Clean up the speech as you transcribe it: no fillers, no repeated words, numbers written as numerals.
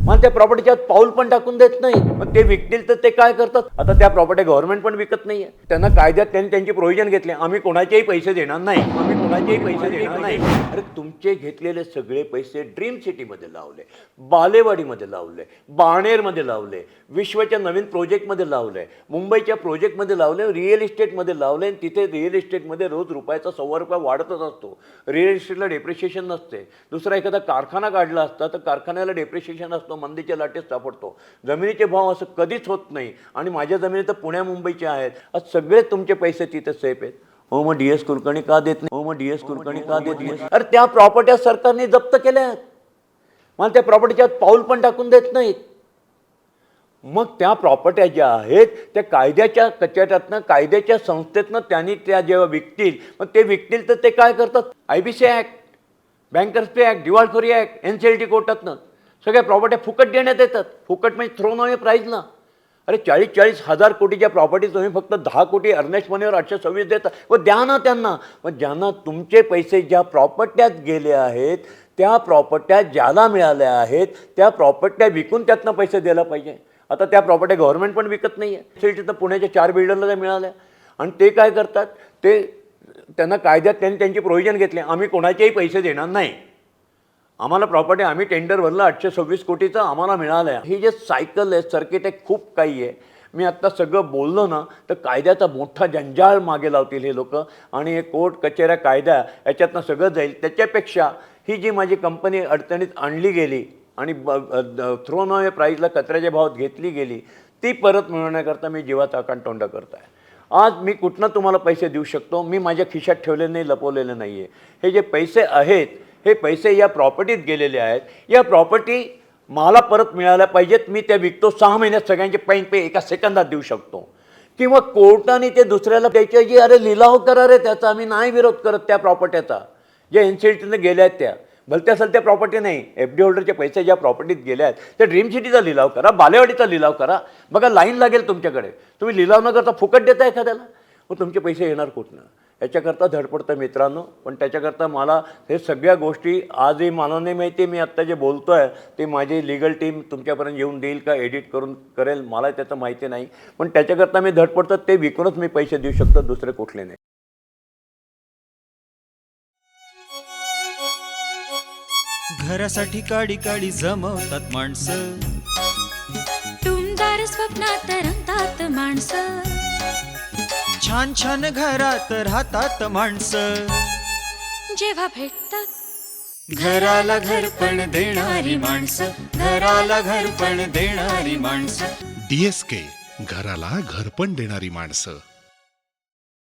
मला त्या प्रॉपर्टीच्या पाऊल पण टाकून देत नाही. मग ते विकतील तर ते काय करतात? आता त्या प्रॉपर्टी गव्हर्नमेंट पण विकत नाहीये. त्यांना कायद्यात त्यांनी त्यांची प्रोव्हिजन घेतले, आम्ही कोणाचेही पैसे देणार नाही, आम्ही कोणाचेही पैसे देणार नाही. अरे तुमचे घेतलेले सगळे पैसे ड्रीम सिटीमध्ये लावले, बालेवाडीमध्ये लावले, बाणेरमध्ये लावले, विश्वच्या नवीन प्रोजेक्टमध्ये लावले, मुंबईच्या प्रोजेक्टमध्ये लावले, रिअल इस्टेटमध्ये लावले. तिथे रिअल इस्टेटमध्ये रोज रुपयाचा ₹100 वाढतच असतो. रिअल इस्टेटला डेप्रिशिएशन नसते. दुसरा एखादा कारखाना काढला असता तर कारखान्याला डेप्रिशिएशन असतो, मंदीच्या लाटेत सापडतो. जमिनीचे भाव असं कधीच होत नाही. आणि माझ्या जमिनी तर पुण्या मुंबईच्या आहेत. आज सगळे तुमचे पैसे तिथे सेफ आहेत. हो मग DS कुलकर्णी का देत नाही? हो मग DS कुलकर्णी का देत नाही? अरे त्या प्रॉपर्ट्या सरकारने जप्त केल्या आहेत. मला त्या प्रॉपर्टीच्या पाऊल पण टाकून देत नाहीत. मग त्या प्रॉपर्ट्या ज्या आहेत त्या कायद्याच्या कचऱ्यातनं, कायद्याच्या संस्थेतनं त्यांनी त्या जेव्हा विकतील, मग ते विकतील तर ते काय करतात? IBC ॲक्ट, बँकर्स ॲक्ट, दिवाळखोरी ॲक्ट, NCLT कोर्टातनं सगळ्या प्रॉपर्ट्या फुकट देण्यात येतात. फुकट म्हणजे थ्रोन अवे प्राईजला. अरे 40-40 हजार कोटीच्या प्रॉपर्टी तुम्ही फक्त 10 कोटी अर्नेस्ट मनीवर 826 देता. व द्या ना त्यांना. मग ज्यांना तुमचे पैसे ज्या प्रॉपर्ट्यात गेले आहेत त्या प्रॉपर्ट्या ज्याला मिळाल्या आहेत त्या प्रॉपर्ट्या विकून त्यातनं पैसे द्यायला पाहिजे. आता त्या प्रॉपर्ट्या गव्हर्नमेंट पण विकत नाही आहे. तर पुण्याच्या 4 बिल्डरला त्या मिळाल्या. आणि ते काय करतात? ते त्यांना कायद्यात त्यांनी त्यांची प्रोव्हिजन घेतले, आम्ही कोणाचेही पैसे देणार नाही, आम्हाला प्रॉपर्टी आम्ही टेंडर भरलं 826 कोटीचं आम्हाला मिळालं आहे. ही जे सायकल आहे, सर्किट आहे, खूप काही आहे. मी आत्ता सगळं बोललो ना तर कायद्याचा मोठा जंजाळ मागे लावतील हे लोक. आणि हे कोर्ट कचेऱ्या कायदा याच्यातनं सगळं जाईल. त्याच्यापेक्षा ही जी माझी कंपनी अडचणीत आणली गेली आणि थ्रोन अवे प्राईजला कचऱ्याच्या भावात घेतली गेली ती परत मिळवण्याकरता मी जीवाचा आकांतोंडा करत आहे. आज मी कुठनं तुम्हाला पैसे देऊ शकतो? मी माझ्या खिशात ठेवलेले नाही, लपवलेले नाही आहे. हे जे पैसे आहेत हे पैसे या प्रॉपर्टीत गेलेले आहेत. या प्रॉपर्टी मला परत मिळायला पाहिजेत. मी त्या विकतो, 6 महिन्यात सगळ्यांचे पे एका सेकंदात देऊ शकतो. किंवा कोर्टाने ते दुसऱ्याला द्यायचे जी अरे लिलाव करा रे त्याचा, आम्ही नाही विरोध करत त्या प्रॉपर्ट्याचा ज्या NCLTने गेल्या आहेत. त्या भलत्या सलत्या प्रॉपर्टी नाही. FD होल्डरचे पैसे ज्या प्रॉपर्टीत गेले आहेत त्या ड्रीम सिटीचा लिलाव करा, बालेवाडीचा लिलाव करा. बघा लाईन लागेल तुमच्याकडे. तुम्ही लिलाव न करता फुकट देता एखाद्याला, मग तुमचे पैसे येणार कुठनं? याच्याकरता धडपडतं मित्रांनो. पण त्याच्याकरता मला हे सगळ्या गोष्टी आजही मला नाही माहिती. मी आत्ता जे बोलतो आहे ते माझी लिगल टीम तुमच्यापर्यंत येऊन देईल का एडिट करून करेल मला त्याचं माहिती नाही. पण त्याच्याकरता मी धडपडतं. ते विकूनच मी पैसे देऊ शकतो, दुसरे कुठले नाही. घरासाठी काडी काडी जमवतात माणसं, टुमदार स्वप्नात रंगतात माणसं, छान छान घरात राहतात माणसं. जेव्हा भेटतात घराला घर पण देणारी माणसं, घराला घर पण देणारी माणसं. DSK, घराला घरपण देणारी माणसं.